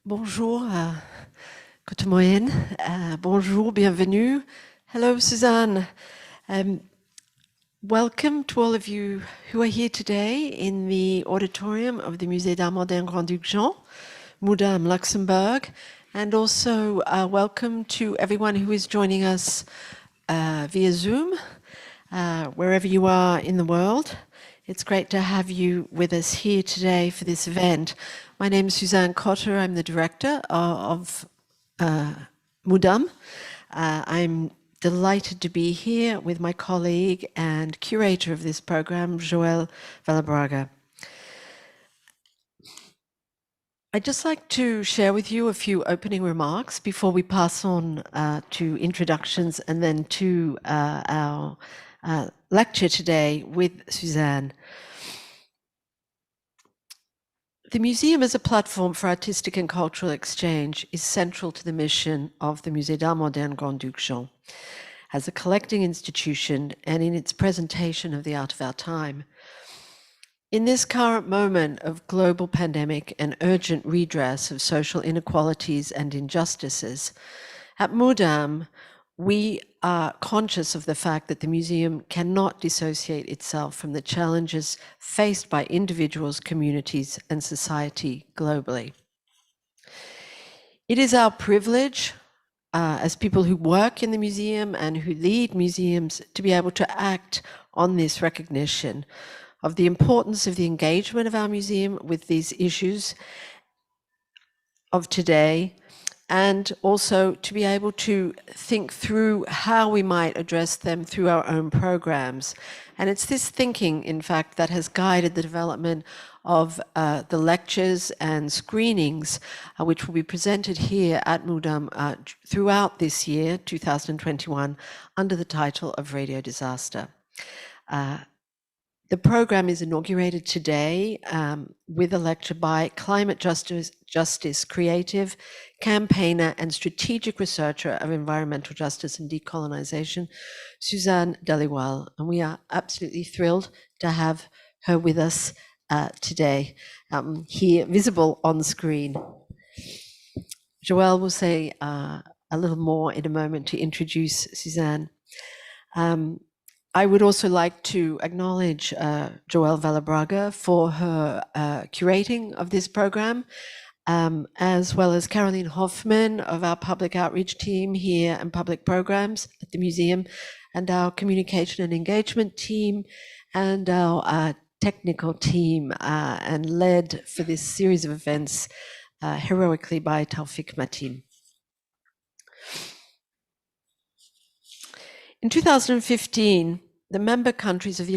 Bonjour, guten Morgen, bonjour, bienvenue. Hello, Suzanne. Welcome to all of you who are here today in the auditorium of the Musée d'Art Moderne Grand-Duc Jean, Moudam, Luxembourg, and also welcome to everyone who is joining us via Zoom, wherever you are in the world. It's great to have you with us here today for this event. My name is Suzanne Cotter. I'm the director of Moudam. I'm delighted to be here with my colleague and curator of this program, Joël Valabraga. I'd just like to share with you a few opening remarks before we pass on to introductions and then to our lecture today with Suzanne. The museum as a platform for artistic and cultural exchange is central to the mission of the Musée d'Art Moderne Grand-Duc Jean as a collecting institution and in its presentation of the art of our time. In this current moment of global pandemic and urgent redress of social inequalities and injustices, at Moudam, we are conscious of the fact that the museum cannot dissociate itself from the challenges faced by individuals, communities, and society globally. It is our privilege as people who work in the museum and who lead museums to be able to act on this recognition of the importance of the engagement of our museum with these issues of today, and also to be able to think through how we might address them through our own programs. And it's this thinking, in fact, that has guided the development of the lectures and screenings, which will be presented here at Moudam throughout this year, 2021, under the title of Radio Disaster. The program is inaugurated today with a lecture by climate justice creative, campaigner, and strategic researcher of environmental justice and decolonization, Suzanne Dhaliwal. And we are absolutely thrilled to have her with us today, here visible on the screen. Joël will say a little more in a moment to introduce Suzanne. I would also like to acknowledge Joël Valabraga for her curating of this program, as well as Caroline Hoffman of our public outreach team here and public programs at the museum, and our communication and engagement team, and our technical team, and led for this series of events heroically by Taufik Matin. In 2015, the member countries of the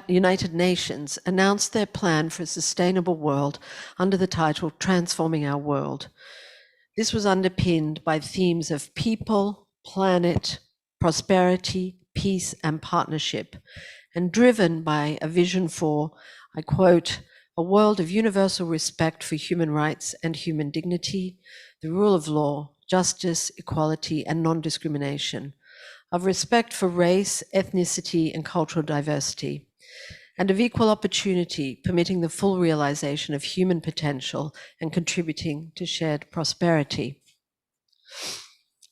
United Nations announced their plan for a sustainable world under the title Transforming Our World. This was underpinned by themes of people, planet, prosperity, peace, and partnership, and driven by a vision for, I quote, a world of universal respect for human rights and human dignity, the rule of law, justice, equality, and non-discrimination, of respect for race, ethnicity, and cultural diversity, and of equal opportunity, permitting the full realization of human potential and contributing to shared prosperity.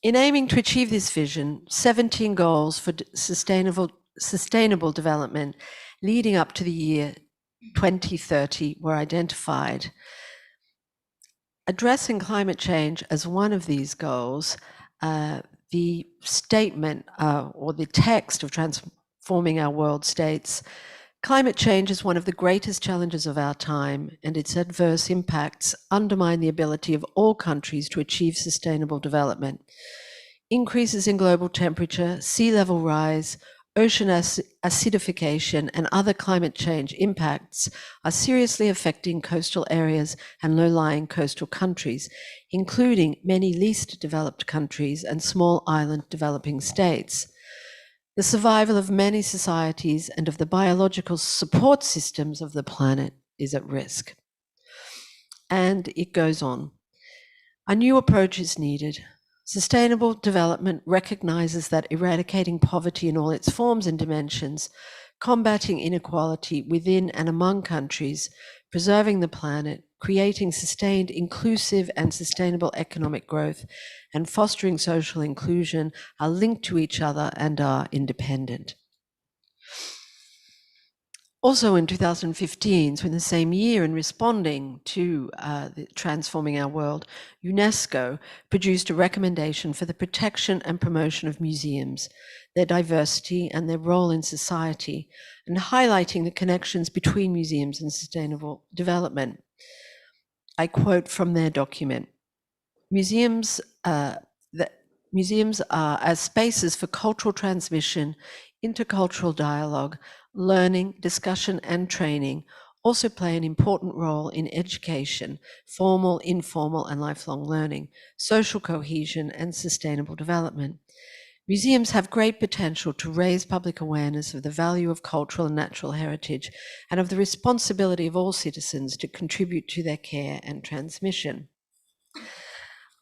In aiming to achieve this vision, 17 goals for sustainable development leading up to the year 2030 were identified. Addressing climate change as one of these goals, the statement or the text of Transforming Our World states, climate change is one of the greatest challenges of our time, and its adverse impacts undermine the ability of all countries to achieve sustainable development. Increases in global temperature, sea level rise, ocean acidification, and other climate change impacts are seriously affecting coastal areas and low-lying coastal countries, including many least developed countries and small island developing states. The survival of many societies and of the biological support systems of the planet is at risk. And it goes on. A new approach is needed. Sustainable development recognizes that eradicating poverty in all its forms and dimensions, combating inequality within and among countries, preserving the planet, creating sustained, inclusive and sustainable economic growth and fostering social inclusion are linked to each other and are independent. Also in 2015, so in the same year, in responding to Transforming Our World, UNESCO produced a recommendation for the protection and promotion of museums, their diversity and their role in society, and highlighting the connections between museums and sustainable development. I quote from their document, museums are as spaces for cultural transmission, intercultural dialogue, learning, discussion, and training also play an important role in education, formal, informal, and lifelong learning, social cohesion, and sustainable development. Museums have great potential to raise public awareness of the value of cultural and natural heritage and of the responsibility of all citizens to contribute to their care and transmission.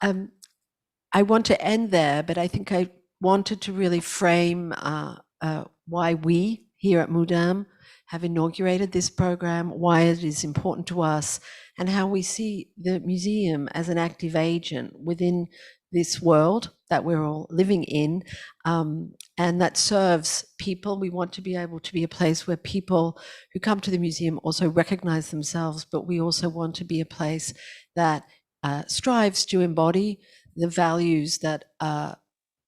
I want to end there, but I think I wanted to really frame why we here at Mudam have inaugurated this program, why it is important to us, and how we see the museum as an active agent within this world that we're all living in, and that serves people. We want to be able to be a place where people who come to the museum also recognize themselves, but we also want to be a place that strives to embody the values that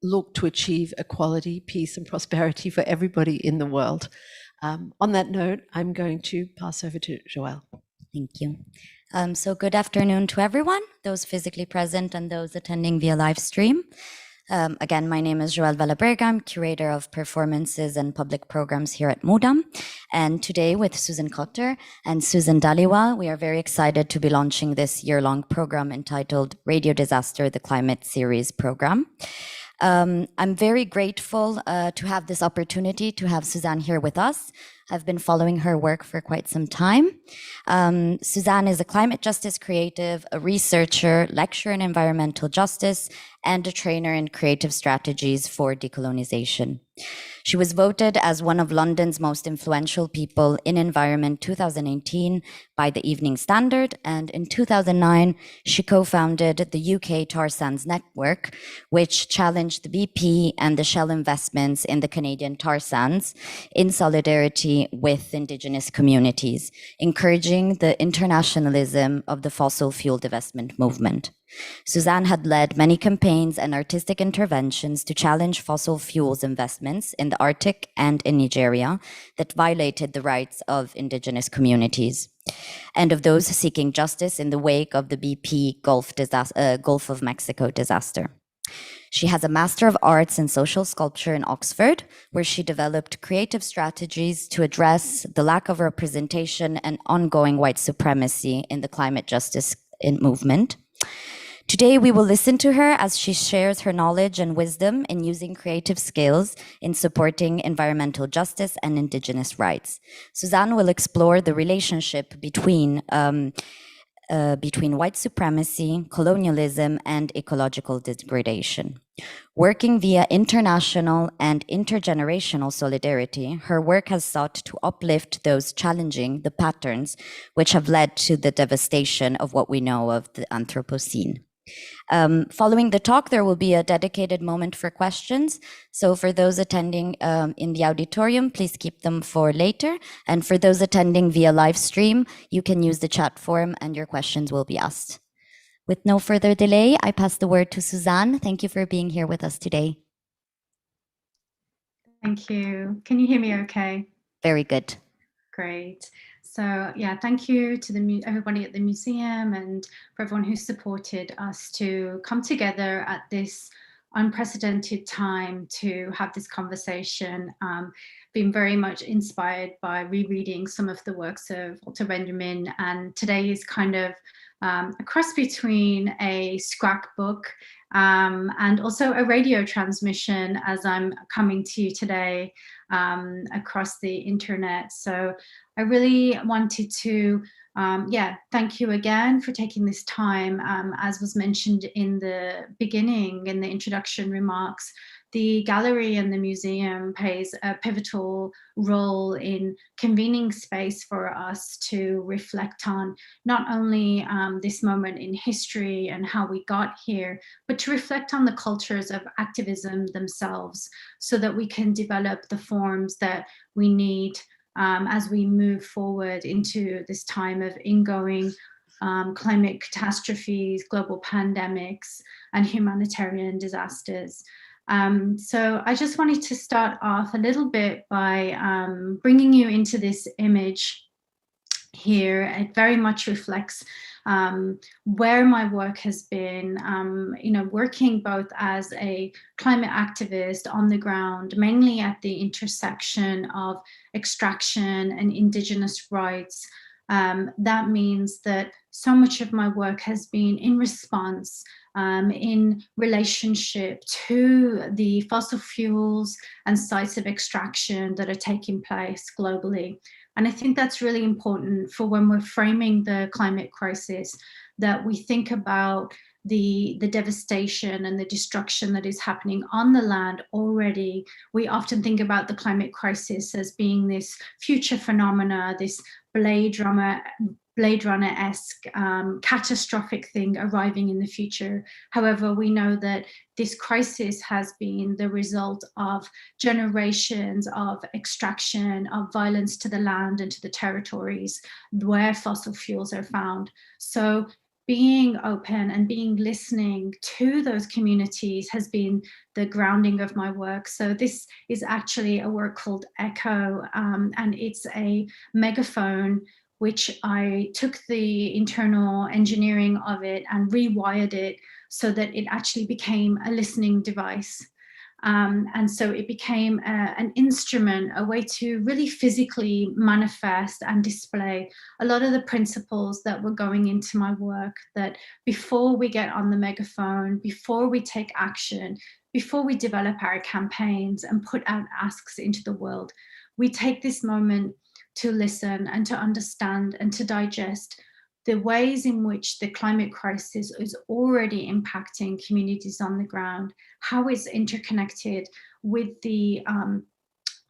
look to achieve equality, peace, and prosperity for everybody in the world. On that note, I'm going to pass over to Joelle. Thank you. So good afternoon to everyone, those physically present and those attending via live stream. Again, my name is Joelle Vallaberga. I'm curator of performances and public programs here at Mudam. And today with Suzanne Cotter and Suzanne Dhaliwal, we are very excited to be launching this year-long program entitled Radio Disaster, the Climate Series program. I'm very grateful to have this opportunity to have Suzanne here with us. I've been following her work for quite some time. Suzanne is a climate justice creative, a researcher, lecturer in environmental justice, and a trainer in creative strategies for decolonization. She was voted as one of London's most influential people in environment 2018 by the Evening Standard, and in 2009, she co-founded the UK Tar Sands Network, which challenged the BP and the Shell investments in the Canadian tar sands in solidarity with Indigenous communities, encouraging the internationalism of the fossil fuel divestment movement. Suzanne had led many campaigns and artistic interventions to challenge fossil fuels investments in the Arctic and in Nigeria that violated the rights of Indigenous communities and of those seeking justice in the wake of the BP Gulf of Mexico disaster. She has a Master of Arts in Social Sculpture in Oxford, where she developed creative strategies to address the lack of representation and ongoing white supremacy in the climate justice movement. Today, we will listen to her as she shares her knowledge and wisdom in using creative skills in supporting environmental justice and Indigenous rights. Suzanne will explore the relationship between white supremacy, colonialism, and ecological degradation. Working via international and intergenerational solidarity, her work has sought to uplift those challenging the patterns which have led to the devastation of what we know of the Anthropocene. Following the talk, there will be a dedicated moment for questions. So for those attending in the auditorium, please keep them for later. And for those attending via live stream, you can use the chat form and your questions will be asked. With no further delay, I pass the word to Suzanne. Thank you for being here with us today. Thank you. Can you hear me okay? Very good. Great. So yeah, thank you to everybody at the museum and for everyone who supported us to come together at this unprecedented time to have this conversation. Been very much inspired by rereading some of the works of Walter Benjamin, and today is kind of a cross between a scrapbook and also a radio transmission as I'm coming to you today across the internet. So I really wanted to, thank you again for taking this time. As was mentioned in the beginning, in the introduction remarks, the gallery and the museum plays a pivotal role in convening space for us to reflect on not only this moment in history and how we got here, but to reflect on the cultures of activism themselves, so that we can develop the forms that we need as we move forward into this time of ingoing climate catastrophes, global pandemics, and humanitarian disasters. So I just wanted to start off a little bit by bringing you into this image here. It very much reflects where my work has been, working both as a climate activist on the ground, mainly at the intersection of extraction and Indigenous rights. That means that so much of my work has been in response, in relationship to the fossil fuels and sites of extraction that are taking place globally. And I think that's really important for when we're framing the climate crisis, that we think about the devastation and the destruction that is happening on the land already. We often think about the climate crisis as being this future phenomena, this Blade Runner-esque catastrophic thing arriving in the future. However, we know that this crisis has been the result of generations of extraction, of violence to the land and to the territories where fossil fuels are found. So being open and being listening to those communities has been the grounding of my work. So this is actually a work called Echo, and it's a megaphone which I took the internal engineering of it and rewired it so that it actually became a listening device. And so it became an instrument, a way to really physically manifest and display a lot of the principles that were going into my work, that before we get on the megaphone, before we take action, before we develop our campaigns and put out asks into the world, we take this moment to listen and to understand and to digest the ways in which the climate crisis is already impacting communities on the ground, how it's interconnected with the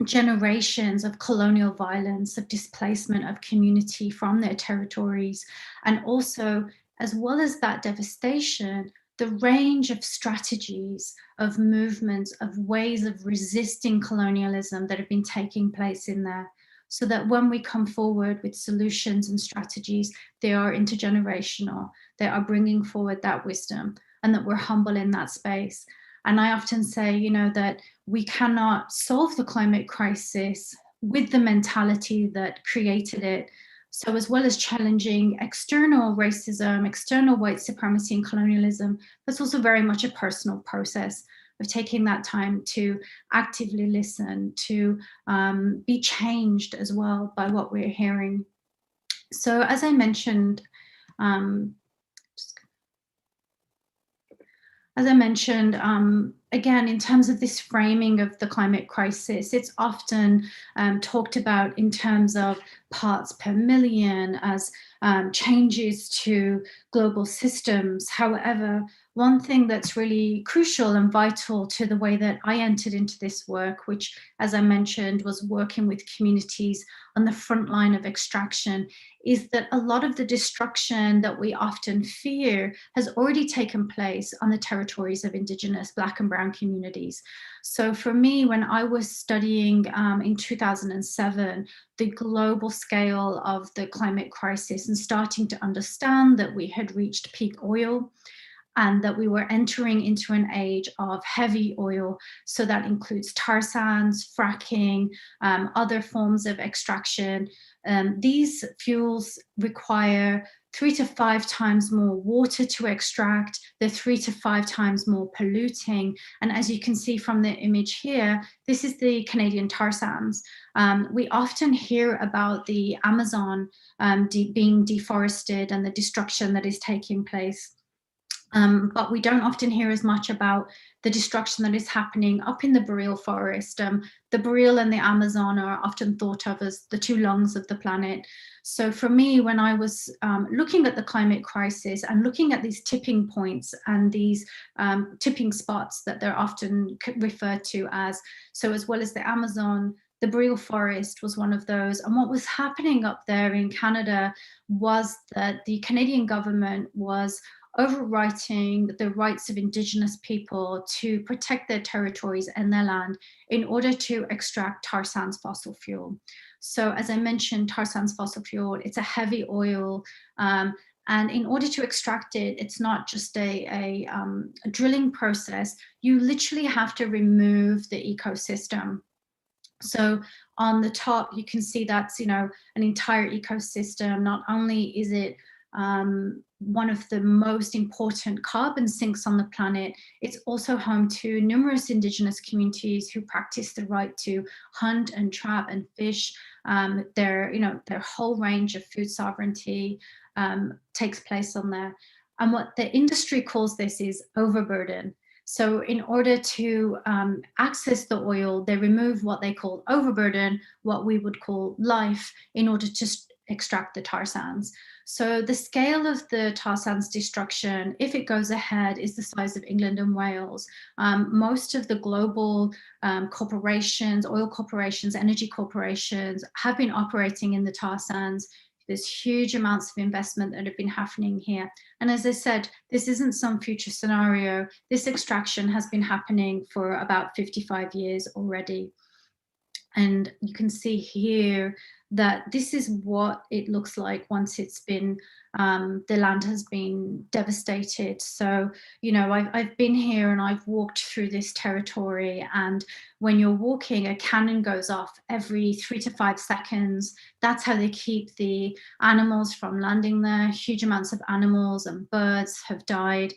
generations of colonial violence, of displacement of community from their territories, and also, as well as that devastation, the range of strategies, of movements, of ways of resisting colonialism that have been taking place in there, so that when we come forward with solutions and strategies, they are intergenerational, they are bringing forward that wisdom, and that we're humble in that space. And I often say, that we cannot solve the climate crisis with the mentality that created it. So as well as challenging external racism, external white supremacy and colonialism, that's also very much a personal process of taking that time to actively listen, to be changed as well by what we're hearing. So as I mentioned, again, in terms of this framing of the climate crisis, it's often talked about in terms of parts per million as changes to global systems. However, one thing that's really crucial and vital to the way that I entered into this work, which, as I mentioned, was working with communities on the front line of extraction, is that a lot of the destruction that we often fear has already taken place on the territories of Indigenous Black and Brown communities. So for me, when I was studying in 2007, the global scale of the climate crisis and starting to understand that we had reached peak oil, and that we were entering into an age of heavy oil. So that includes tar sands, fracking, other forms of extraction. These fuels require 3 to 5 times more water to extract. They're 3 to 5 times more polluting. And as you can see from the image here, this is the Canadian tar sands. We often hear about the Amazon being deforested and the destruction that is taking place. But we don't often hear as much about the destruction that is happening up in the boreal forest. The boreal and the Amazon are often thought of as the two lungs of the planet. So for me, when I was looking at the climate crisis and looking at these tipping points and these tipping spots that they're often referred to as, so as well as the Amazon, the boreal forest was one of those. And what was happening up there in Canada was that the Canadian government was overwriting the rights of Indigenous people to protect their territories and their land in order to extract tar sands fossil fuel. So as I mentioned, tar sands fossil fuel, it's a heavy oil. And in order to extract it, it's not just a drilling process. You literally have to remove the ecosystem. So on the top, you can see that's, an entire ecosystem. Not only is it one of the most important carbon sinks on the planet, it's also home to numerous Indigenous communities who practice the right to hunt and trap and fish. Their whole range of food sovereignty takes place on there. And what the industry calls this is overburden. So in order to access the oil, they remove what they call overburden, what we would call life, in order to extract the tar sands. So the scale of the tar sands destruction, if it goes ahead, is the size of England and Wales. Most of the global corporations, oil corporations, energy corporations have been operating in the tar sands. There's huge amounts of investment that have been happening here. And as I said, this isn't some future scenario. This extraction has been happening for about 55 years already. And you can see here that this is what it looks like once it's been, the land has been devastated. So, I've been here and I've walked through this territory, and when you're walking, a cannon goes off every 3 to 5 seconds. That's how they keep the animals from landing there. Huge amounts of animals and birds have died.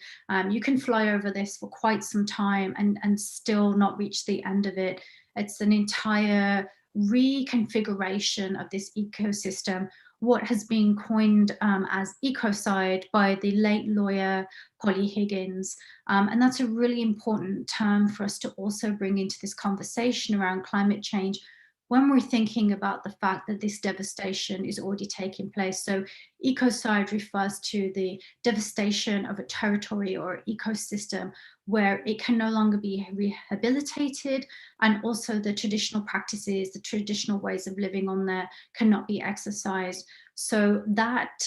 You can fly over this for quite some time and still not reach the end of it. It's an entire reconfiguration of this ecosystem, what has been coined as ecocide by the late lawyer Polly Higgins. And that's a really important term for us to also bring into this conversation around climate change when we're thinking about the fact that this devastation is already taking place. So ecocide refers to the devastation of a territory or ecosystem where it can no longer be rehabilitated, and also the traditional practices, the traditional ways of living on there cannot be exercised. So that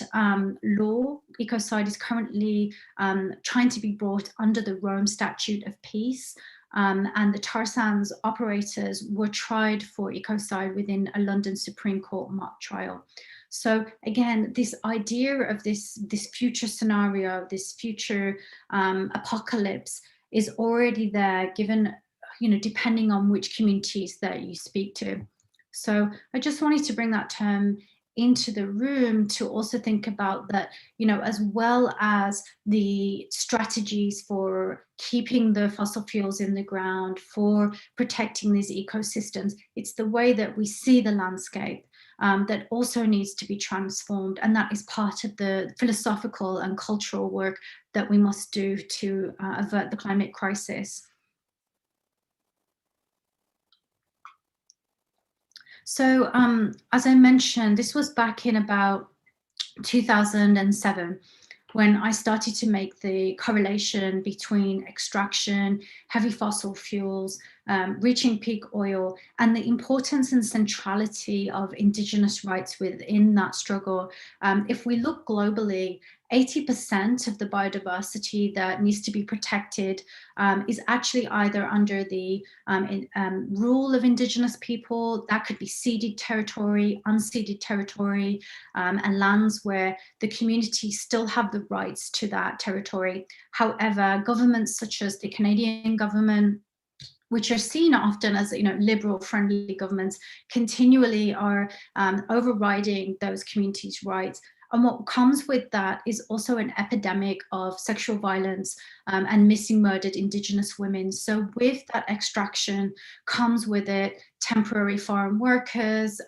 law, ecocide, is currently trying to be brought under the Rome Statute of Peace. And the tar sands operators were tried for ecocide within a London Supreme Court mock trial. So again, this idea of this future scenario, this future apocalypse is already there, given, depending on which communities that you speak to. So I just wanted to bring that term into the room to also think about that, as well as the strategies for keeping the fossil fuels in the ground, for protecting these ecosystems, it's the way that we see the landscape that also needs to be transformed. And that is part of the philosophical and cultural work that we must do to avert the climate crisis. So as I mentioned, this was back in about 2007 when I started to make the correlation between extraction, heavy fossil fuels, reaching peak oil, and the importance and centrality of Indigenous rights within that struggle. If we look globally, 80% of the biodiversity that needs to be protected is actually either under the rule of Indigenous people. That could be ceded territory, unceded territory, and lands where the community still have the rights to that territory. However, governments such as the Canadian government, which are seen often as liberal friendly governments, continually are overriding those communities' rights. And what comes with that is also an epidemic of sexual violence and missing murdered Indigenous women. So with that extraction comes with it temporary foreign workers,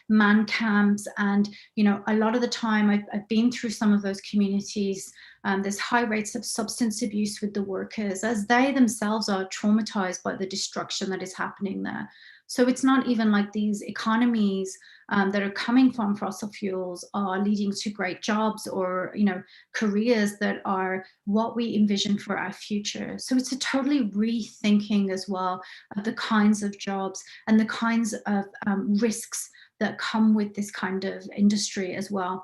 man camps, and a lot of the time I've been through some of those communities There's high rates of substance abuse with the workers, as they themselves are traumatized by the destruction that is happening there. So it's not even like these economies that are coming from fossil fuels are leading to great jobs or, you know, careers that are what we envision for our future. So it's a totally rethinking as well of the kinds of jobs and the kinds of risks that come with this kind of industry as well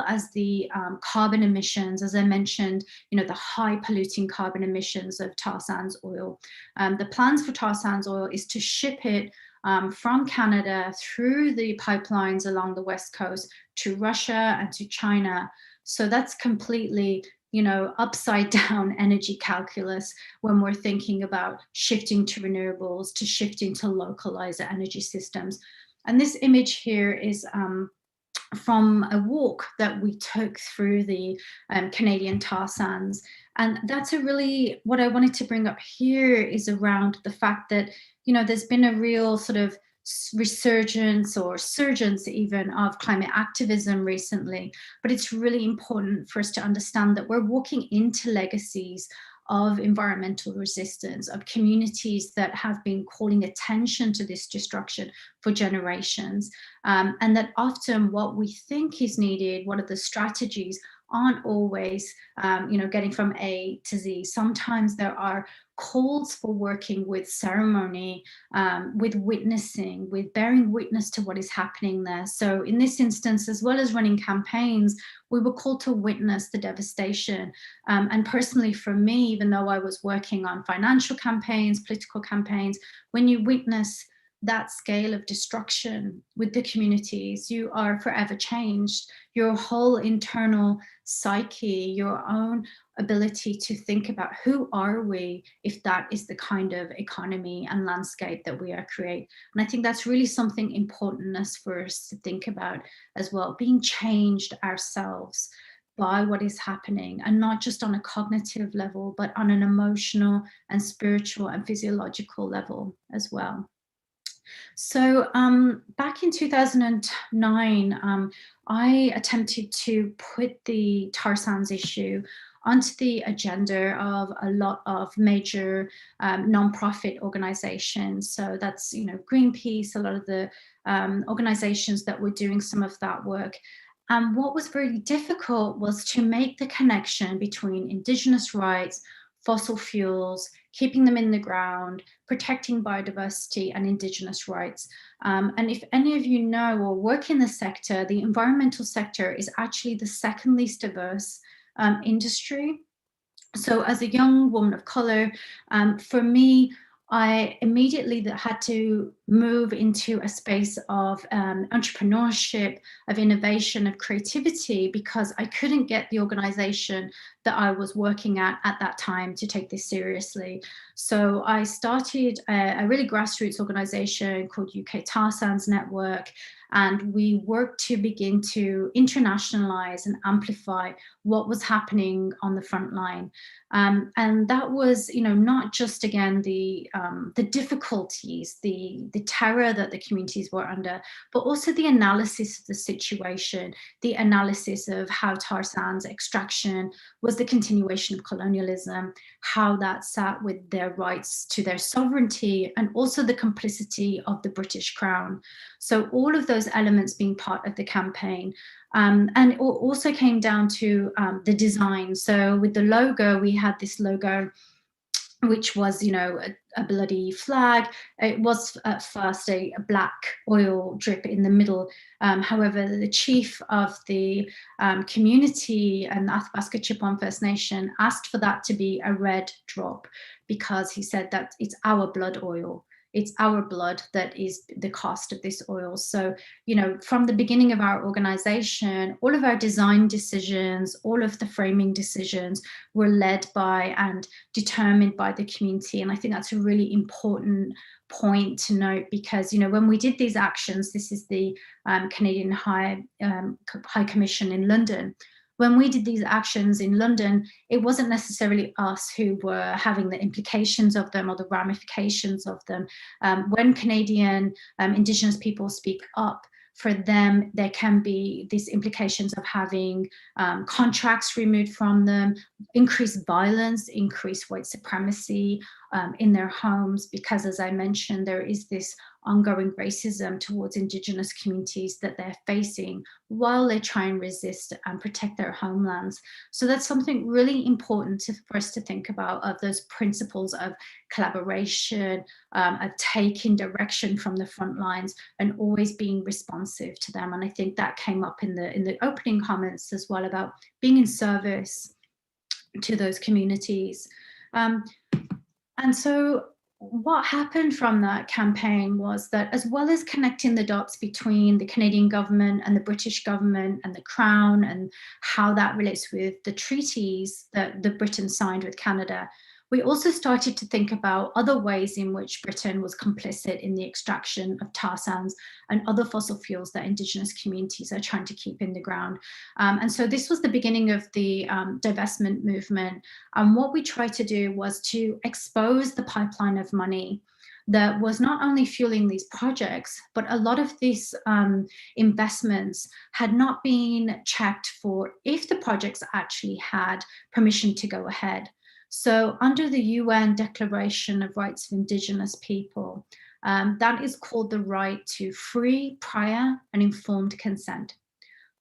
as the carbon emissions, as I mentioned, you know, the high polluting carbon emissions of tar sands oil. The plans for tar sands oil is to ship it from Canada through the pipelines along the West Coast to Russia and to China. So that's completely, you know, upside down energy calculus when we're thinking about shifting to renewables, to shifting to localizer energy systems. And this image here is from a walk that we took through the Canadian tar sands. And that's a really, what I wanted to bring up here is around the fact that, you know, there's been a real sort of resurgence or surgence even of climate activism recently, but it's really important for us to understand that we're walking into legacies of environmental resistance, of communities that have been calling attention to this destruction for generations. And that often what we think is needed, what are the strategies, aren't always, you know, getting from A to Z. Sometimes there are calls for working with ceremony, with witnessing, with bearing witness to what is happening there. So in this instance, as well as running campaigns, we were called to witness the devastation. And personally for me, even though I was working on financial campaigns, political campaigns, when you witness that scale of destruction with the communities, you are forever changed. Your whole internal psyche, your own ability to think about who are we if that is the kind of economy and landscape that we are creating. And I think that's really something important for us to think about as well, being changed ourselves by what is happening, and not just on a cognitive level, but on an emotional and spiritual and physiological level as well. So back in 2009, I attempted to put the tar sands issue onto the agenda of a lot of major nonprofit organizations. So that's, you know, Greenpeace, a lot of the organizations that were doing some of that work. And what was very difficult was to make the connection between Indigenous rights, fossil fuels, keeping them in the ground, protecting biodiversity and Indigenous rights. And if any of you know or work in the sector, the environmental sector is actually the second least diverse industry. So as a young woman of color, for me, I immediately had to move into a space of entrepreneurship, of innovation, of creativity, because I couldn't get the organization that I was working at that time to take this seriously. So I started a really grassroots organization called UK Tar Sands Network, and we worked to begin to internationalize and amplify what was happening on the front line. And that was, you know, not just, again, the difficulties, the terror that the communities were under, but also the analysis of the situation, the analysis of how tar sands extraction was the continuation of colonialism, how that sat with their rights to their sovereignty, and also the complicity of the British Crown. So all of those elements being part of the campaign. And it also came down to the design. So with the logo, we had this logo, which was, you know, a bloody flag. It was at first a black oil drip in the middle. However, the chief of the community and the Athabasca Chippewa First Nation asked for that to be a red drop, because he said that it's our blood oil. It's our blood that is the cost of this oil. So, you know, from the beginning of our organization, all of our design decisions, all of the framing decisions were led by and determined by the community. And I think that's a really important point to note, because, you know, when we did these actions, this is the Canadian High Commission in London. When we did these actions in London, it wasn't necessarily us who were having the implications of them or the ramifications of them. When Canadian Indigenous people speak up, for them, there can be these implications of having contracts removed from them, increased violence, increased white supremacy in their homes, because, as I mentioned, there is this ongoing racism towards Indigenous communities that they're facing while they try and resist and protect their homelands. So that's something really important for us to think about, of those principles of collaboration, of taking direction from the front lines and always being responsive to them. And I think that came up in the opening comments as well, about being in service to those communities. And so what happened from that campaign was that, as well as connecting the dots between the Canadian government and the British government and the Crown, and how that relates with the treaties that the Britain signed with Canada, we also started to think about other ways in which Britain was complicit in the extraction of tar sands and other fossil fuels that Indigenous communities are trying to keep in the ground. And so this was the beginning of the divestment movement. And what we tried to do was to expose the pipeline of money that was not only fueling these projects, but a lot of these investments had not been checked for if the projects actually had permission to go ahead. So under the UN Declaration of Rights of Indigenous People, that is called the right to free, prior, and informed consent.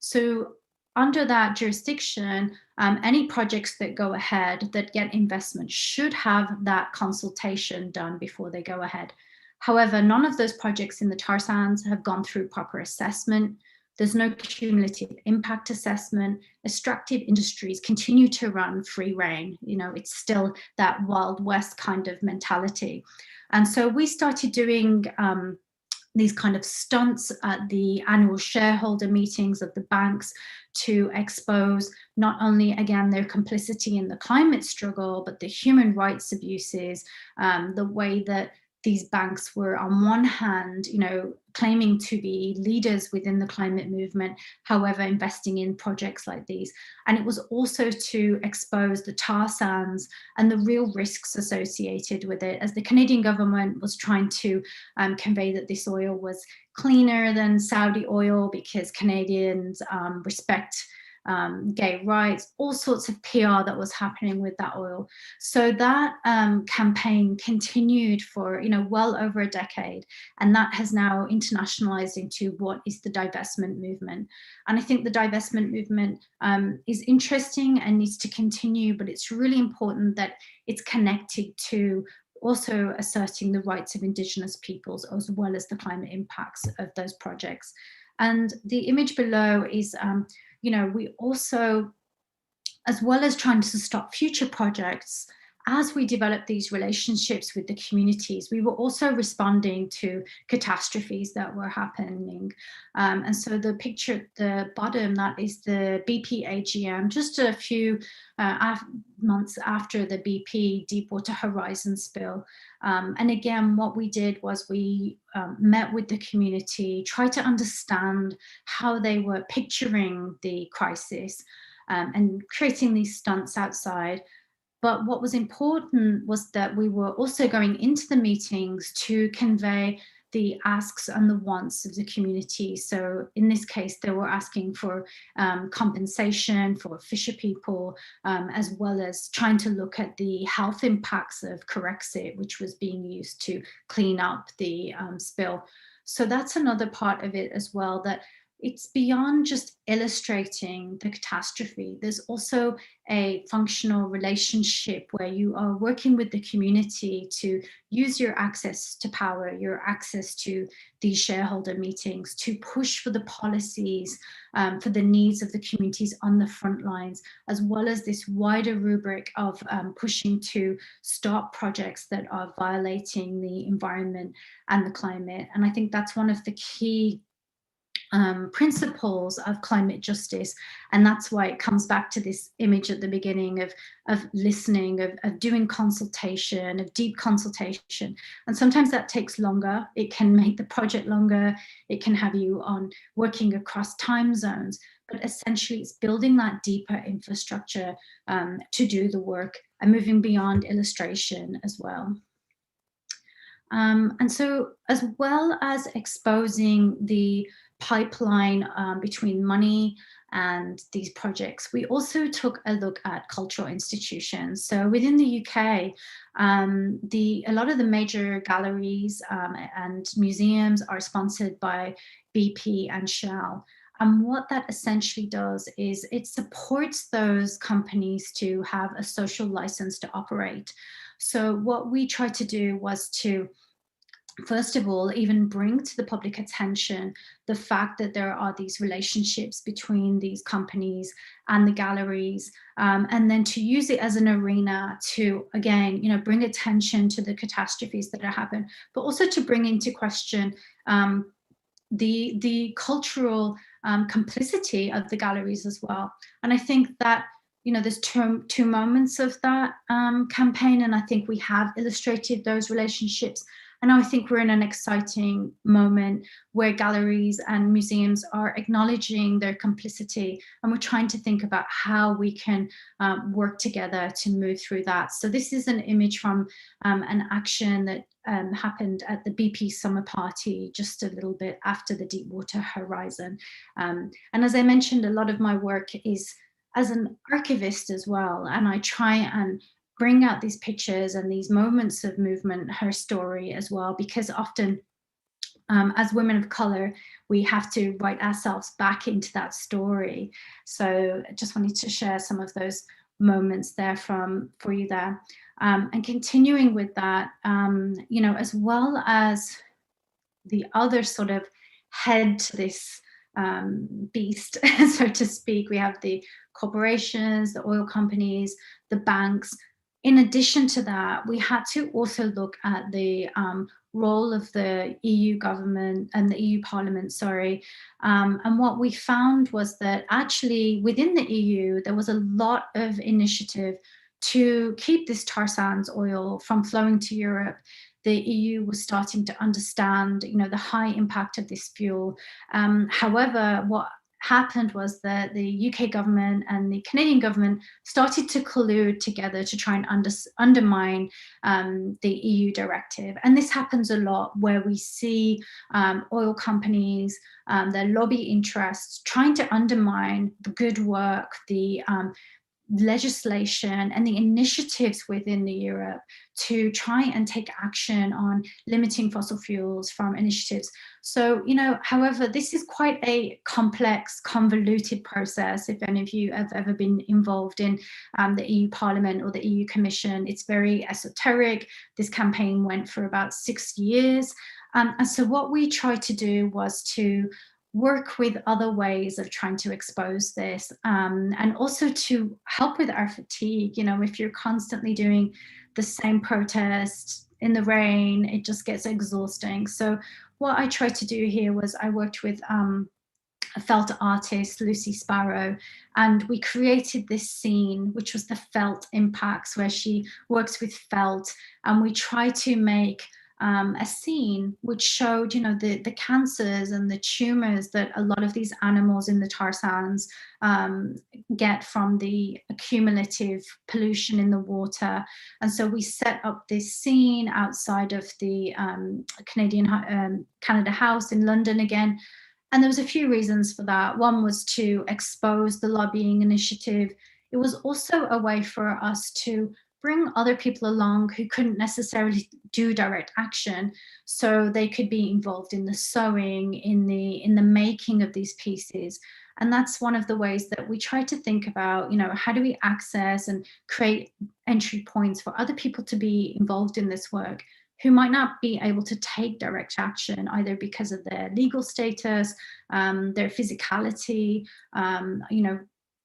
So under that jurisdiction, any projects that go ahead that get investment should have that consultation done before they go ahead. However, none of those projects in the tar sands have gone through proper assessment. There's no cumulative impact assessment. Extractive industries continue to run free rein. You know, it's still that Wild West kind of mentality. And so we started doing these kind of stunts at the annual shareholder meetings of the banks to expose not only, again, their complicity in the climate struggle, but the human rights abuses, the way that these banks were, on one hand, you know, claiming to be leaders within the climate movement, however, investing in projects like these. And it was also to expose the tar sands and the real risks associated with it, as the Canadian government was trying to convey that this oil was cleaner than Saudi oil because Canadians respect gay rights, all sorts of PR that was happening with that oil. So that campaign continued for, you know, well over a decade, and that has now internationalized into what is the divestment movement. And I think the divestment movement is interesting and needs to continue, but it's really important that it's connected to also asserting the rights of Indigenous peoples, as well as the climate impacts of those projects. And the image below is, you know, we also, as well as trying to stop future projects, as we develop these relationships with the communities, we were also responding to catastrophes that were happening. And so the picture at the bottom, that is the BP AGM, just a few months after the BP Deepwater Horizon spill. And again, what we did was we met with the community, tried to understand how they were picturing the crisis, and creating these stunts outside. But what was important was that we were also going into the meetings to convey the asks and the wants of the community. So in this case, they were asking for compensation for fisher people, as well as trying to look at the health impacts of Corexit, which was being used to clean up the spill. So that's another part of it as well, that it's beyond just illustrating the catastrophe. There's also a functional relationship where you are working with the community to use your access to power, your access to these shareholder meetings, to push for the policies, for the needs of the communities on the front lines, as well as this wider rubric of pushing to stop projects that are violating the environment and the climate. And I think that's one of the key principles of climate justice, and that's why it comes back to this image at the beginning of listening, of doing consultation, of deep consultation. And sometimes that takes longer. It can make the project longer. It can have you on working across time zones, but essentially it's building that deeper infrastructure to do the work and moving beyond illustration as well. And so as well as exposing the pipeline between money and these projects, we also took a look at cultural institutions. So within the UK, a lot of the major galleries and museums are sponsored by BP and Shell. And what that essentially does is it supports those companies to have a social license to operate. So what we tried to do was to, first of all, even bring to the public attention the fact that there are these relationships between these companies and the galleries, and then to use it as an arena to, again, bring attention to the catastrophes that have happened, but also to bring into question the cultural complicity of the galleries as well. And I think that there's two moments of that campaign, and I think we have illustrated those relationships. And I think we're in an exciting moment where galleries and museums are acknowledging their complicity, and we're trying to think about how we can work together to move through that. So this is an image from an action that happened at the BP summer party just a little bit after the Deepwater Horizon. And as I mentioned, a lot of my work is as an archivist as well, and I try and bring out these pictures and these moments of movement, her story as well, because often as women of color, we have to write ourselves back into that story. So I just wanted to share some of those moments there for you there. And continuing with that, as well as the other sort of head to this beast, so to speak, we have the corporations, the oil companies, the banks. In addition to that, we had to also look at the role of the EU government and the EU Parliament, and what we found was that actually within the EU, there was a lot of initiative to keep this tar sands oil from flowing to Europe. The EU was starting to understand, the high impact of this fuel. However, what happened was that the UK government and the Canadian government started to collude together to try and undermine the EU directive. And this happens a lot where we see oil companies, their lobby interests trying to undermine the good work, the legislation and the initiatives within the Europe to try and take action on limiting fossil fuels from initiatives. So, however, this is quite a complex, convoluted process. If any of you have ever been involved in the EU Parliament or the EU Commission, it's very esoteric. This campaign went for about 6 years. And so what we tried to do was to work with other ways of trying to expose this, and also to help with our fatigue. If you're constantly doing the same protest in the rain, it just gets exhausting. So what I tried to do here was I worked with a felt artist, Lucy Sparrow, and we created this scene, which was the felt impacts, where she works with felt, and we try to make a scene which showed, the cancers and the tumors that a lot of these animals in the tar sands get from the accumulative pollution in the water. And so we set up this scene outside of the Canada House in London again. And there was a few reasons for that. One was to expose the lobbying initiative. It was also a way for us to bring other people along who couldn't necessarily do direct action, so they could be involved in the sewing, in the making of these pieces. And that's one of the ways that we try to think about, how do we access and create entry points for other people to be involved in this work who might not be able to take direct action, either because of their legal status, their physicality,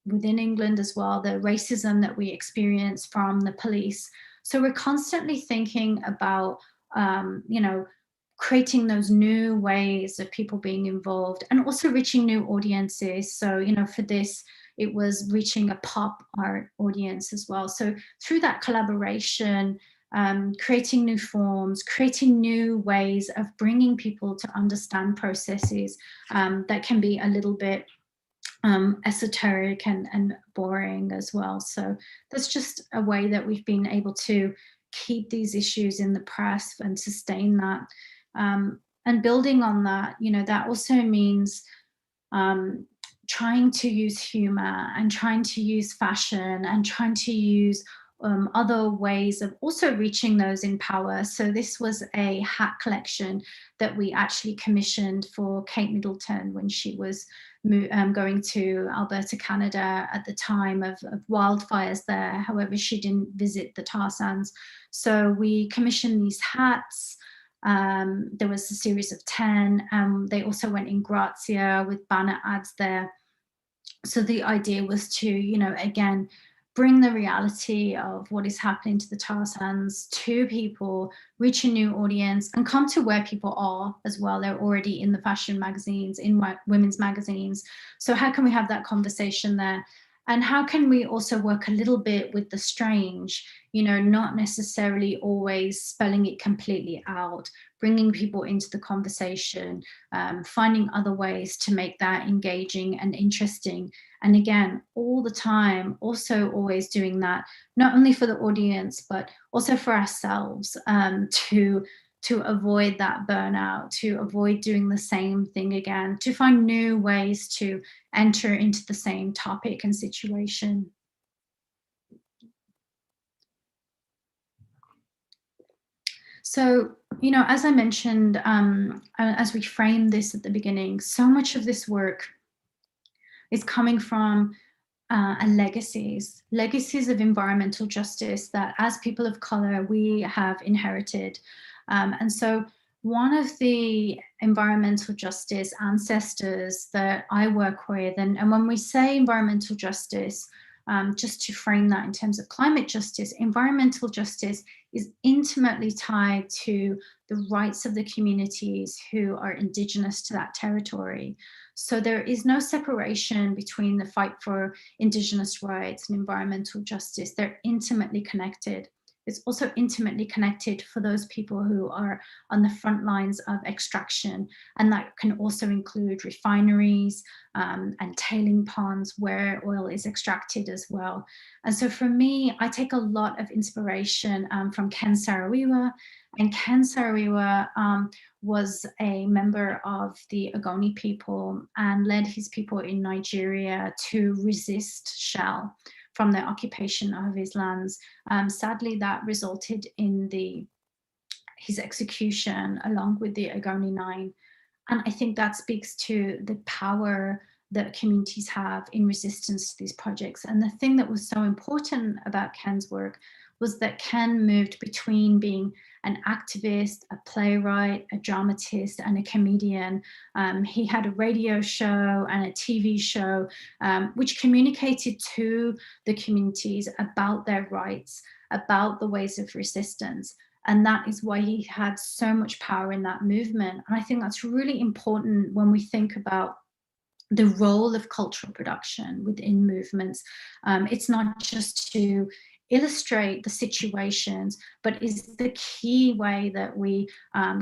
within England as well, the racism that we experience from the police. So we're constantly thinking about, creating those new ways of people being involved and also reaching new audiences. So, for this, it was reaching a pop art audience as well. So through that collaboration, creating new forms, creating new ways of bringing people to understand processes that can be a little bit esoteric and boring as well. So that's just a way that we've been able to keep these issues in the press and sustain that. And building on that, you know, that also means trying to use humor and trying to use fashion and trying to use other ways of also reaching those in power. So this was a hat collection that we actually commissioned for Kate Middleton when she was going to Alberta, Canada at the time of wildfires there. However, she didn't visit the tar sands. So we commissioned these hats. There was a series of 10. They also went in Grazia with banner ads there. So the idea was to, you know, again, bring the reality of what is happening to the tar sands to people, reach a new audience, and come to where people are as well. They're already in the fashion magazines, in women's magazines. So how can we have that conversation there? And how can we also work a little bit with the strange, you know, not necessarily always spelling it completely out, bringing people into the conversation, finding other ways to make that engaging and interesting. And again, all the time, also always doing that, not only for the audience, but also for ourselves, to avoid that burnout, to avoid doing the same thing again, to find new ways to enter into the same topic and situation. So, you know, as I mentioned, as we framed this at the beginning, so much of this work is coming from legacies of environmental justice that as people of color, we have inherited. And so one of the environmental justice ancestors that I work with, and when we say environmental justice, just to frame that in terms of climate justice, environmental justice is intimately tied to the rights of the communities who are indigenous to that territory. So there is no separation between the fight for indigenous rights and environmental justice. They're intimately connected. It's also intimately connected for those people who are on the front lines of extraction. And that can also include refineries and tailing ponds where oil is extracted as well. And so for me, I take a lot of inspiration from Ken Saro-Wiwa. And Ken Saro-Wiwa was a member of the Ogoni people and led his people in Nigeria to resist Shell from the occupation of his lands. Sadly, that resulted in his execution along with the Ogoni 9. And I think that speaks to the power that communities have in resistance to these projects. And the thing that was so important about Ken's work was that Ken moved between being an activist, a playwright, a dramatist, and a comedian. He had a radio show and a TV show, which communicated to the communities about their rights, about the ways of resistance. And that is why he had so much power in that movement. And I think that's really important when we think about the role of cultural production within movements. It's not just to illustrate the situations, but is the key way that we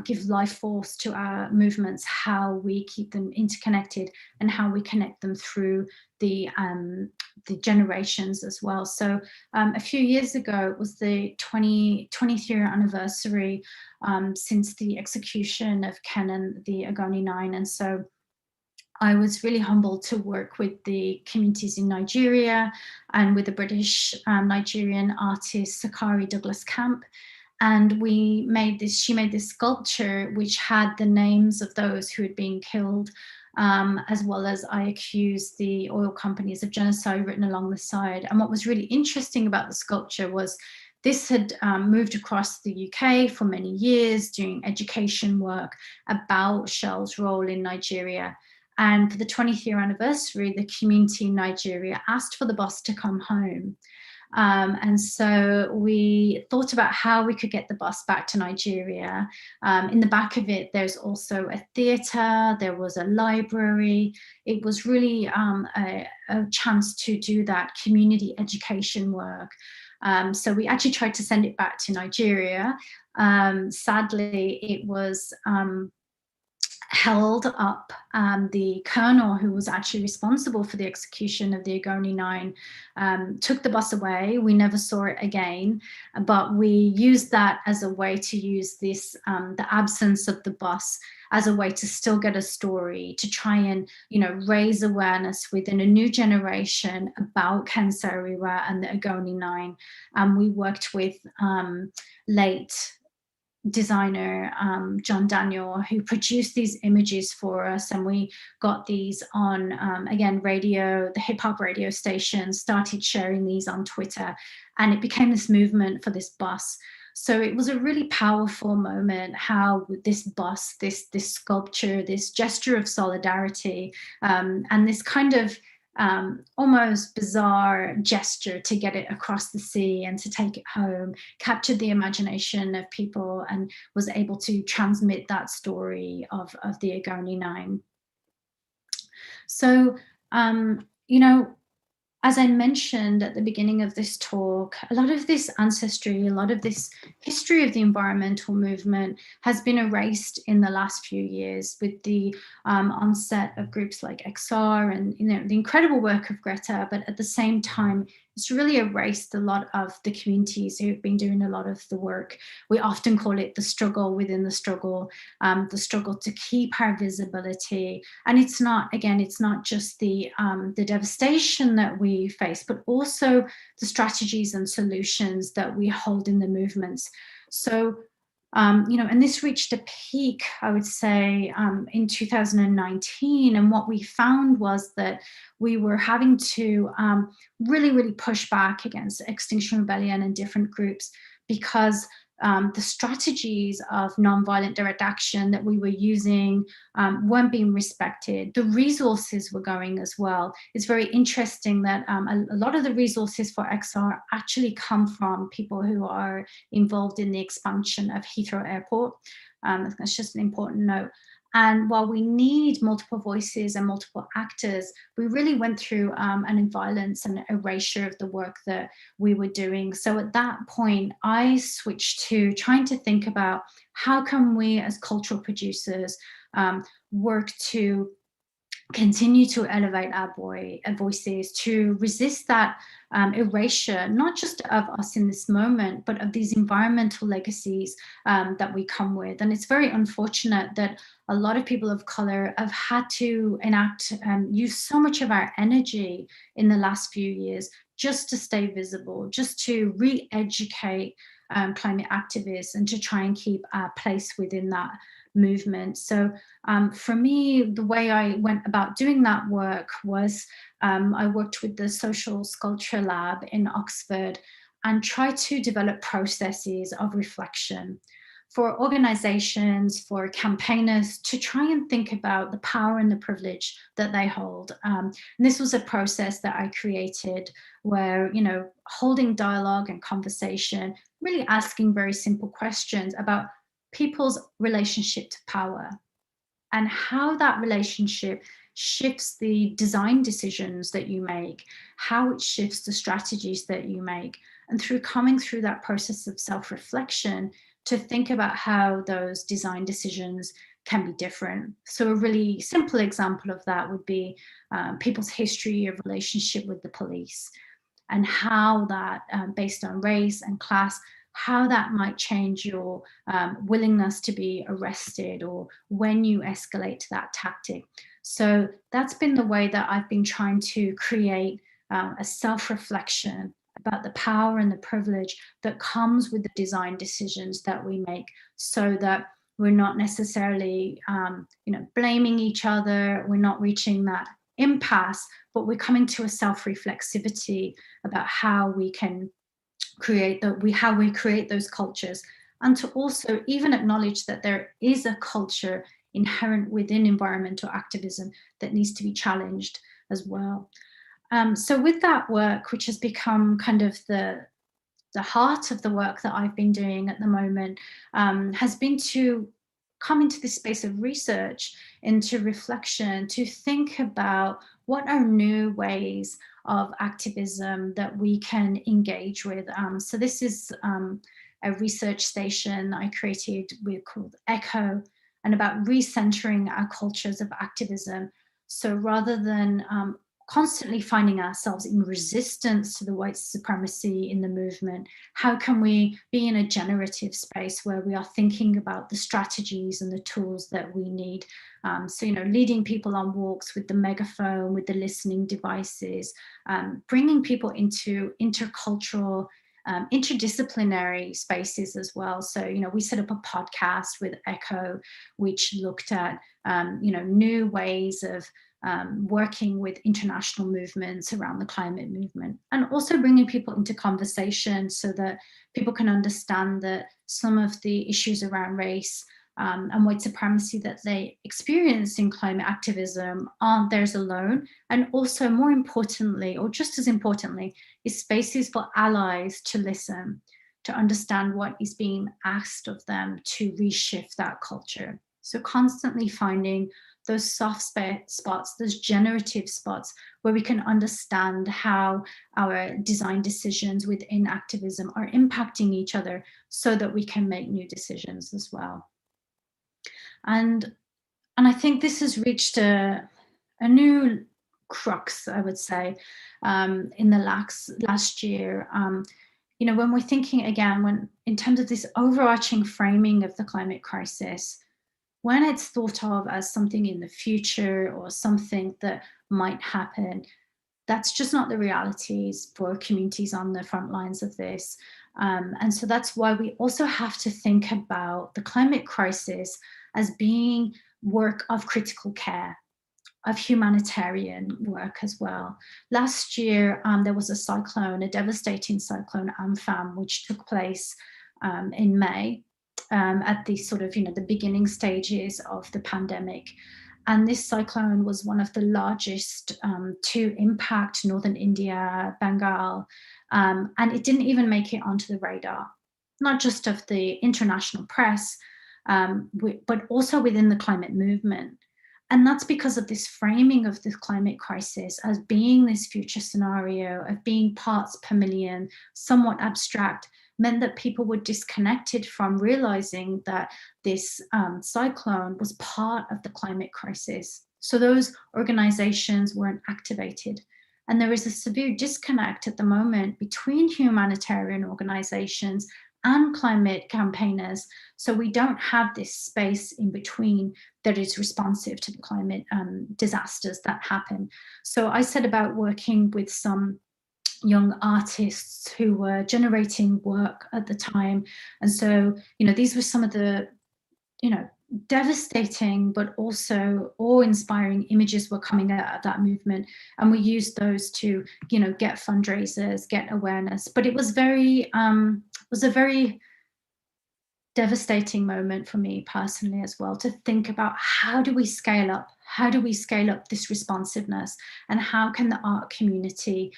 give life force to our movements, how we keep them interconnected and how we connect them through the generations as well. So a few years ago, it was the 20th year anniversary since the execution of Ken and the Ogoni 9. And so I was really humbled to work with the communities in Nigeria and with the British Nigerian artist Sakari Douglas Camp. And she made this sculpture which had the names of those who had been killed, as well as I accused the oil companies of genocide written along the side. And what was really interesting about the sculpture was this had moved across the UK for many years doing education work about Shell's role in Nigeria. And for the 20th year anniversary, the community in Nigeria asked for the bus to come home. And so we thought about how we could get the bus back to Nigeria. In the back of it, there's also a theatre, there was a library. It was really a chance to do that community education work. So we actually tried to send it back to Nigeria. Sadly, it was held up the colonel who was actually responsible for the execution of the Agoni Nine took the bus away. We never saw it again, but we used that as a way to use this, the absence of the bus, as a way to still get a story, to try and, you know, raise awareness within a new generation about Ken Saro-Wiwa and the Agoni Nine. We worked with late designer John Daniel, who produced these images for us, and we got these on again radio, the hip hop radio station started sharing these on Twitter, and it became this movement for this bus. So it was a really powerful moment, how this bus, this sculpture, this gesture of solidarity, and this kind of almost bizarre gesture to get it across the sea and to take it home, captured the imagination of people and was able to transmit that story of the Agoni Nine. So, you know, as I mentioned at the beginning of this talk, a lot of this ancestry, a lot of this history of the environmental movement has been erased in the last few years with the onset of groups like XR and, you know, the incredible work of Greta, but at the same time, it's really erased a lot of the communities who've been doing a lot of the work. We often call it the struggle within the struggle to keep our visibility. And it's not, again, it's not just the devastation that we face, but also the strategies and solutions that we hold in the movements. So, you know, and this reached a peak, I would say, in 2019. And what we found was that we were having to really push back against Extinction Rebellion and different groups, because the strategies of nonviolent direct action that we were using weren't being respected. The resources were going as well. It's very interesting that a lot of the resources for XR actually come from people who are involved in the expansion of Heathrow Airport. That's just an important note. And while we need multiple voices and multiple actors, we really went through an violence and erasure of the work that we were doing. So at that point, I switched to trying to think about how can we as cultural producers work to continue to elevate our voices, to resist that erasure, not just of us in this moment, but of these environmental legacies that we come with. And it's very unfortunate that a lot of people of color have had to enact and use so much of our energy in the last few years just to stay visible, just to re-educate climate activists and to try and keep our place within that movement. So for me, the way I went about doing that work was I worked with the Social Sculpture Lab in Oxford and tried to develop processes of reflection for organizations, for campaigners, to try and think about the power and the privilege that they hold. And this was a process that I created where, you know, holding dialogue and conversation, really asking very simple questions about people's relationship to power and how that relationship shifts the design decisions that you make, how it shifts the strategies that you make, and through coming through that process of self-reflection to think about how those design decisions can be different. So a really simple example of that would be people's history of relationship with the police and how that, based on race and class, how that might change your willingness to be arrested or when you escalate to that tactic. So that's been the way that I've been trying to create a self-reflection about the power and the privilege that comes with the design decisions that we make, so that we're not necessarily you know, blaming each other, we're not reaching that impasse, but we're coming to a self-reflexivity about how we can create how we create those cultures, and to also even acknowledge that there is a culture inherent within environmental activism that needs to be challenged as well. So with that work, which has become kind of the heart of the work that I've been doing at the moment, has been to come into this space of research, into reflection, to think about what are new ways of activism that we can engage with. So this is a research station I created called ECHO, and about recentering our cultures of activism. So rather than constantly finding ourselves in resistance to the white supremacy in the movement, how can we be in a generative space where we are thinking about the strategies and the tools that we need? So, leading people on walks with the megaphone, with the listening devices, bringing people into intercultural, interdisciplinary spaces as well. So, we set up a podcast with Echo, which looked at, new ways of working with international movements around the climate movement, and also bringing people into conversation so that people can understand that some of the issues around race and white supremacy that they experience in climate activism aren't theirs alone. And also, more importantly, or just as importantly, is spaces for allies to listen, to understand what is being asked of them to reshift that culture. So constantly finding those soft spots, those generative spots where we can understand how our design decisions within activism are impacting each other so that we can make new decisions as well. And I think this has reached a new crux, I would say, in the last year. When we're thinking again, in terms of this overarching framing of the climate crisis, when it's thought of as something in the future or something that might happen, that's just not the realities for communities on the front lines of this. And so that's why we also have to think about the climate crisis as being work of critical care, of humanitarian work as well. Last year, there was a cyclone, a devastating cyclone, Amphan, which took place in May at the sort of, the beginning stages of the pandemic. And this cyclone was one of the largest to impact northern India, Bengal, and it didn't even make it onto the radar, not just of the international press, but also within the climate movement. And that's because of this framing of the climate crisis as being this future scenario, of being parts per million, somewhat abstract, meant that people were disconnected from realizing that this cyclone was part of the climate crisis. So those organizations weren't activated. And there is a severe disconnect at the moment between humanitarian organizations and climate campaigners. So we don't have this space in between that is responsive to the climate disasters that happen. So I set about working with some young artists who were generating work at the time. And so, these were some of the, devastating but also awe-inspiring images were coming out of that movement. And we used those to, get fundraisers, get awareness. But it was a very devastating moment for me personally as well, to think about how do we scale up this responsiveness, and how can the art community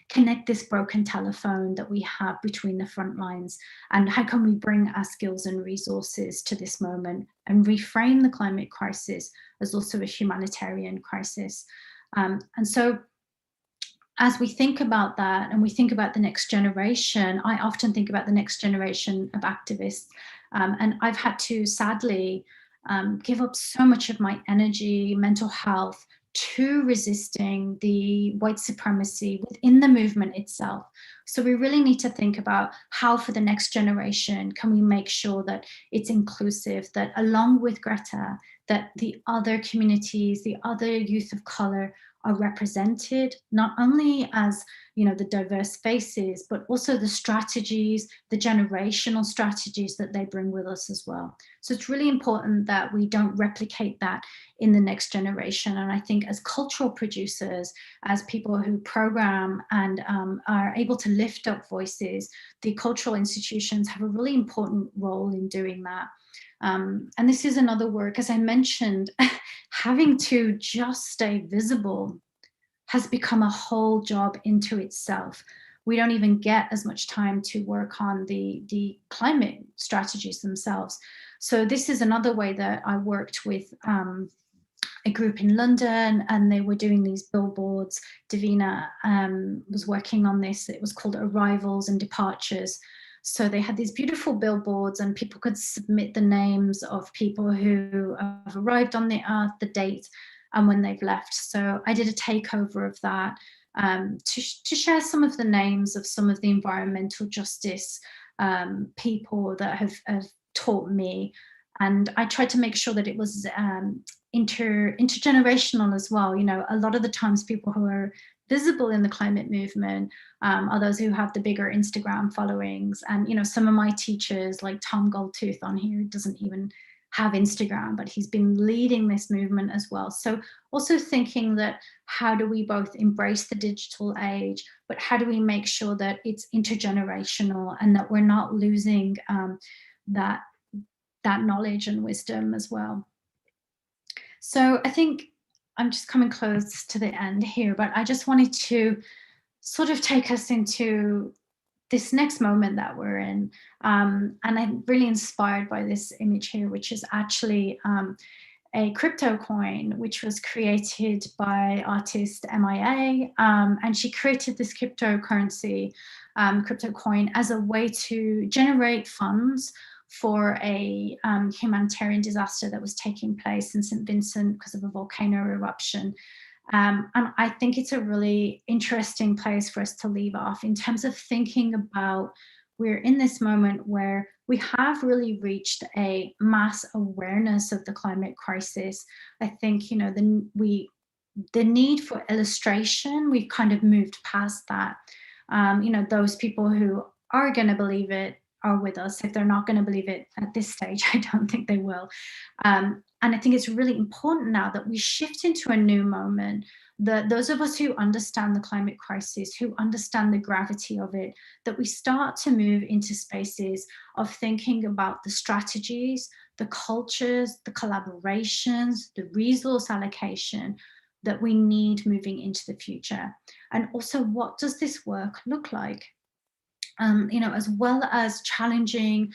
connect this broken telephone that we have between the front lines, and how can we bring our skills and resources to this moment and reframe the climate crisis as also a humanitarian crisis. And so as we think about that, and we think about the next generation, I often think about the next generation of activists. And I've had to, sadly, give up so much of my energy, mental health, to resisting the white supremacy within the movement itself. So we really need to think about how, for the next generation, can we make sure that it's inclusive, that along with Greta, that the other communities, the other youth of color are represented, not only as, the diverse faces, but also the strategies, the generational strategies that they bring with us as well. So it's really important that we don't replicate that in the next generation. And I think as cultural producers, as people who program and are able to lift up voices, the cultural institutions have a really important role in doing that. And this is another work, as I mentioned, having to just stay visible has become a whole job into itself. We don't even get as much time to work on the climate strategies themselves. So this is another way that I worked with a group in London, and they were doing these billboards. Davina was working on this. It was called Arrivals and Departures. So they had these beautiful billboards, and people could submit the names of people who have arrived on the earth, the date, and when they've left. So I did a takeover of that, to share some of the names of some of the environmental justice people that have taught me. And I tried to make sure that it was intergenerational as well. You know, a lot of the times people who are visible in the climate movement are those who have the bigger Instagram followings. And, you know, some of my teachers, like Tom Goldtooth on here, doesn't even have Instagram, but he's been leading this movement as well. So also thinking that how do we both embrace the digital age, but how do we make sure that it's intergenerational and that we're not losing that knowledge and wisdom as well. So I think I'm just coming close to the end here, but I just wanted to sort of take us into this next moment that we're in. And I'm really inspired by this image here, which is actually a crypto coin, which was created by artist MIA. And she created this cryptocurrency, crypto coin, as a way to generate funds for a humanitarian disaster that was taking place in St. Vincent because of a volcano eruption. And I think it's a really interesting place for us to leave off in terms of thinking about, we're in this moment where we have really reached a mass awareness of the climate crisis. I think, you know, the need for illustration, we've kind of moved past that. You know, those people who are going to believe it are with us. If they're not going to believe it at this stage, I don't think they will. And I think it's really important now that we shift into a new moment, that those of us who understand the climate crisis, who understand the gravity of it, that we start to move into spaces of thinking about the strategies, the cultures, the collaborations, the resource allocation that we need moving into the future. And also, what does this work look like? You know, as well as challenging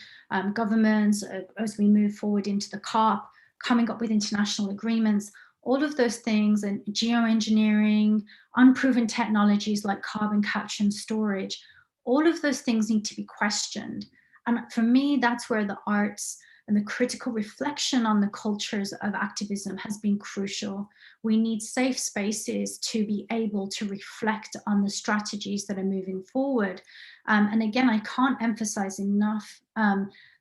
governments as we move forward into the COP, coming up with international agreements, all of those things, and geoengineering, unproven technologies like carbon capture and storage, all of those things need to be questioned. And for me, that's where the arts and the critical reflection on the cultures of activism has been crucial. We need safe spaces to be able to reflect on the strategies that are moving forward. And again, I can't emphasize enough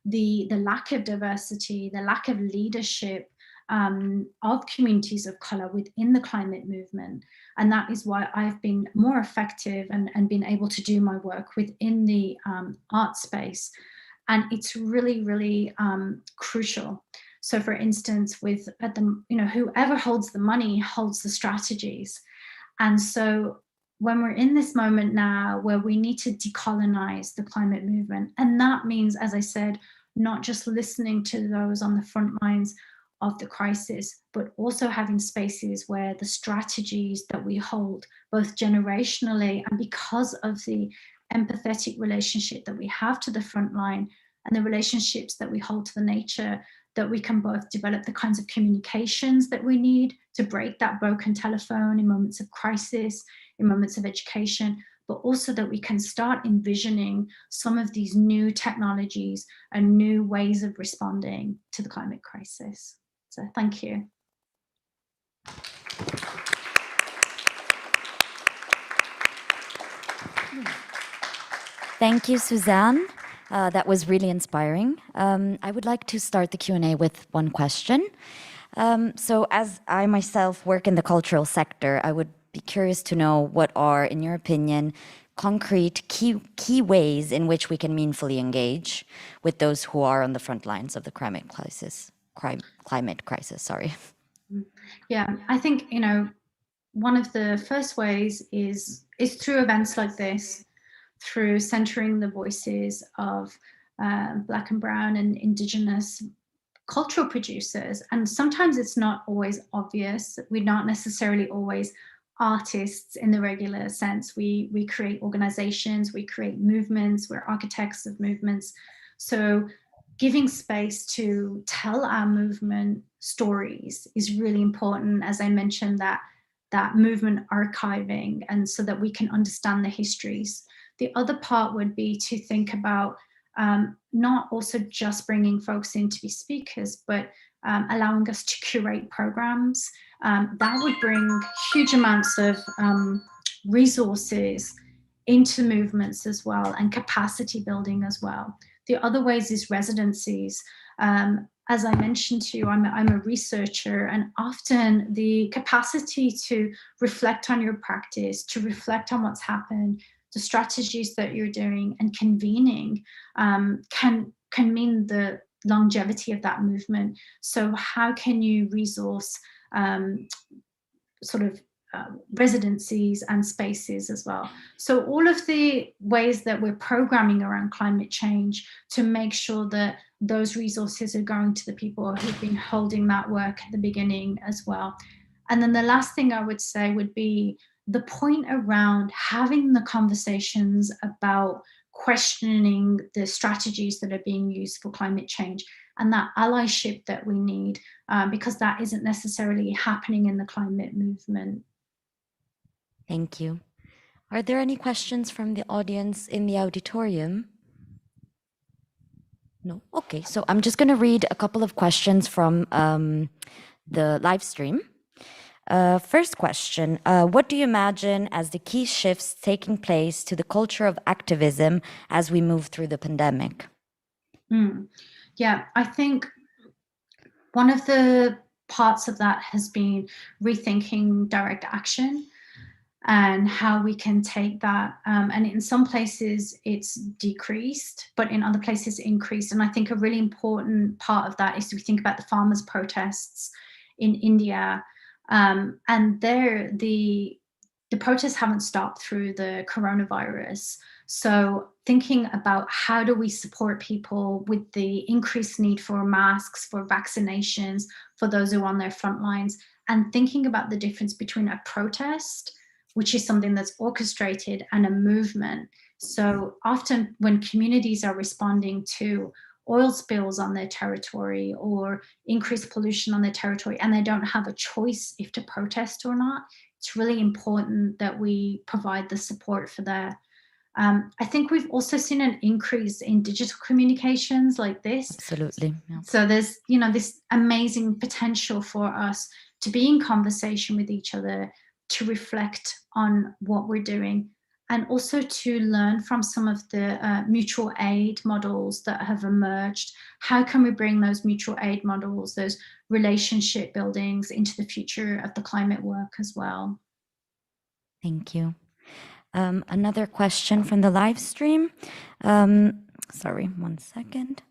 the lack of diversity, the lack of leadership of communities of color within the climate movement. And that is why I've been more effective and been able to do my work within the art space. And it's really, really crucial. So for instance, with you know, whoever holds the money holds the strategies. And so when we're in this moment now where we need to decolonize the climate movement, and that means, as I said, not just listening to those on the front lines of the crisis, but also having spaces where the strategies that we hold, both generationally and because of the empathetic relationship that we have to the front line and the relationships that we hold to the nature, that we can both develop the kinds of communications that we need to break that broken telephone in moments of crisis, in moments of education, but also that we can start envisioning some of these new technologies and new ways of responding to the climate crisis. So thank you. Thank you, Suzanne. That was really inspiring. I would like to start the Q&A with one question. So as I myself work in the cultural sector, I would be curious to know what are, in your opinion, concrete key ways in which we can meaningfully engage with those who are on the front lines of the climate crisis. Sorry. Yeah, I think, you know, one of the first ways is through events like this, through centering the voices of Black and Brown and Indigenous cultural producers. And sometimes it's not always obvious. We're not necessarily always artists in the regular sense. We create organizations, we create movements, we're architects of movements. So giving space to tell our movement stories is really important. As I mentioned, that movement archiving, and so that we can understand the histories. The other part would be to think about not also just bringing folks in to be speakers, but allowing us to curate programs. That would bring huge amounts of resources into movements as well, and capacity building as well. The other ways is residencies. As I mentioned to you, I'm a researcher, and often the capacity to reflect on your practice, to reflect on what's happened, the strategies that you're doing and convening can mean the longevity of that movement. So how can you resource sort of residencies and spaces as well? So all of the ways that we're programming around climate change to make sure that those resources are going to the people who've been holding that work at the beginning as well. And then the last thing I would say would be the point around having the conversations about questioning the strategies that are being used for climate change, and that allyship that we need, because that isn't necessarily happening in the climate movement. Thank you. Are there any questions from the audience in the auditorium? No? Okay, so I'm just going to read a couple of questions from the live stream. First question, what do you imagine as the key shifts taking place to the culture of activism as we move through the pandemic? Yeah, I think one of the parts of that has been rethinking direct action and how we can take that. And in some places it's decreased, but in other places increased. And I think a really important part of that is to think about the farmers' protests in India. And there, the protests haven't stopped through the coronavirus. So thinking about how do we support people with the increased need for masks, for vaccinations, for those who are on their front lines, and thinking about the difference between a protest, which is something that's orchestrated, and a movement. So often when communities are responding to oil spills on their territory or increased pollution on their territory, and they don't have a choice if to protest or not, it's really important that we provide the support for that. I think we've also seen an increase in digital communications like this. Absolutely. Yeah. So there's, you know, this amazing potential for us to be in conversation with each other, to reflect on what we're doing, and also to learn from some of the mutual aid models that have emerged. How can we bring those mutual aid models, those relationship buildings, into the future of the climate work as well? Thank you. Another question from the live stream. Sorry, 1 second.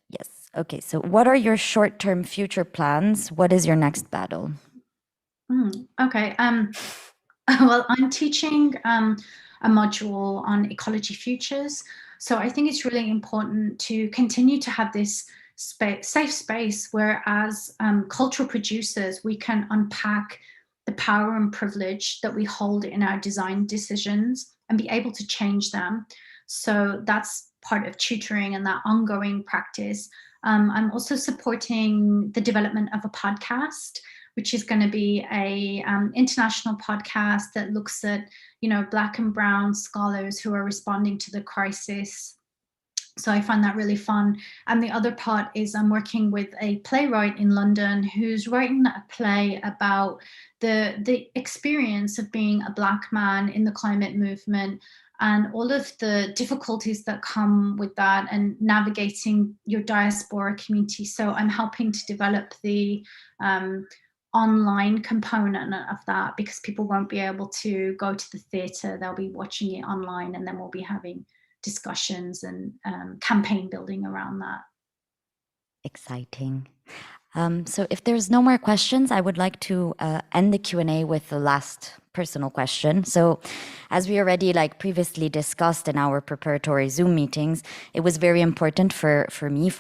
Yes, okay, so what are your short-term future plans? What is your next battle? Okay, well, I'm teaching a module on ecology futures. So I think it's really important to continue to have this safe space where, as cultural producers, we can unpack the power and privilege that we hold in our design decisions and be able to change them. So that's part of tutoring and that ongoing practice. I'm also supporting the development of a podcast, which is going to be a international podcast that looks at, you know, Black and Brown scholars who are responding to the crisis. So I find that really fun. And the other part is I'm working with a playwright in London who's writing a play about the experience of being a Black man in the climate movement and all of the difficulties that come with that, and navigating your diaspora community. So I'm helping to develop the online component of that, because people won't be able to go to the theatre, they'll be watching it online, and then we'll be having discussions and campaign building around that. Exciting. So if there's no more questions, I would like to end the Q&A with the last personal question. So as we already previously discussed in our preparatory Zoom meetings, it was very important for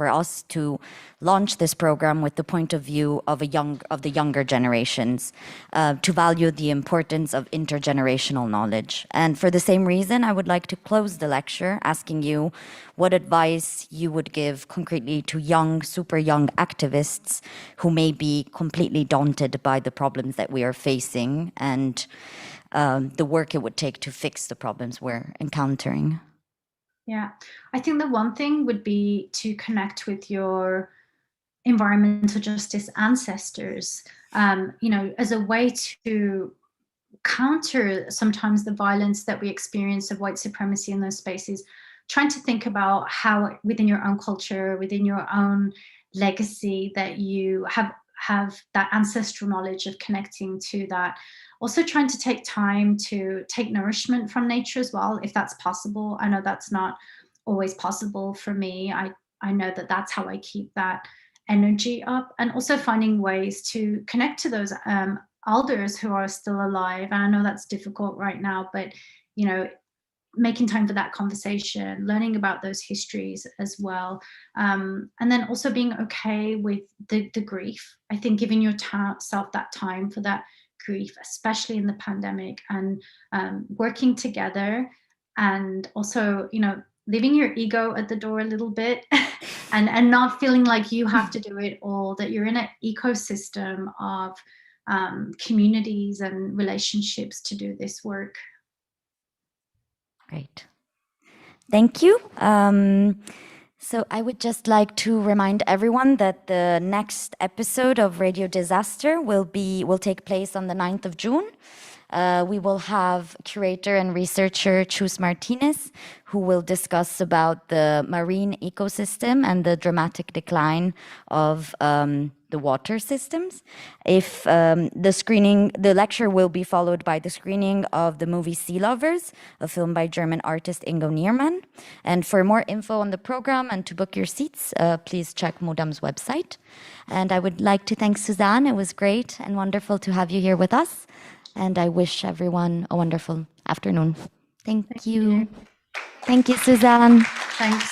us to launch this program with the point of view of the younger generations, to value the importance of intergenerational knowledge. And for the same reason, I would like to close the lecture asking you what advice you would give concretely to young, super young activists who may be completely daunted by the problems that we are facing and the work it would take to fix the problems we're encountering. Yeah, I think the one thing would be to connect with your environmental justice ancestors, as a way to counter sometimes the violence that we experience of white supremacy in those spaces, trying to think about how within your own culture, within your own legacy, that you have that ancestral knowledge of connecting to that. Also trying to take time to take nourishment from nature as well, if that's possible. I know that's not always possible for me. I know that that's how I keep that energy up, and also finding ways to connect to those elders who are still alive. And I know that's difficult right now, but you know, making time for that conversation, learning about those histories as well, and then also being okay with the grief. I think giving yourself that time for that grief, especially in the pandemic, and working together, and also, leaving your ego at the door a little bit, and not feeling like you have to do it all, that you're in an ecosystem of communities and relationships to do this work. Great. Thank you. So I would just like to remind everyone that the next episode of Radio Disaster will take place on the 9th of June. We will have curator and researcher Chus Martinez, who will discuss about the marine ecosystem and the dramatic decline of the water systems. If the lecture will be followed by the screening of the movie Sea Lovers, a film by German artist Ingo Niermann. And for more info on the program and to book your seats, please check Modam's website. And I would like to thank Suzanne. It was great and wonderful to have you here with us. And I wish everyone a wonderful afternoon. Thank you. Thank you, Suzanne. Thanks.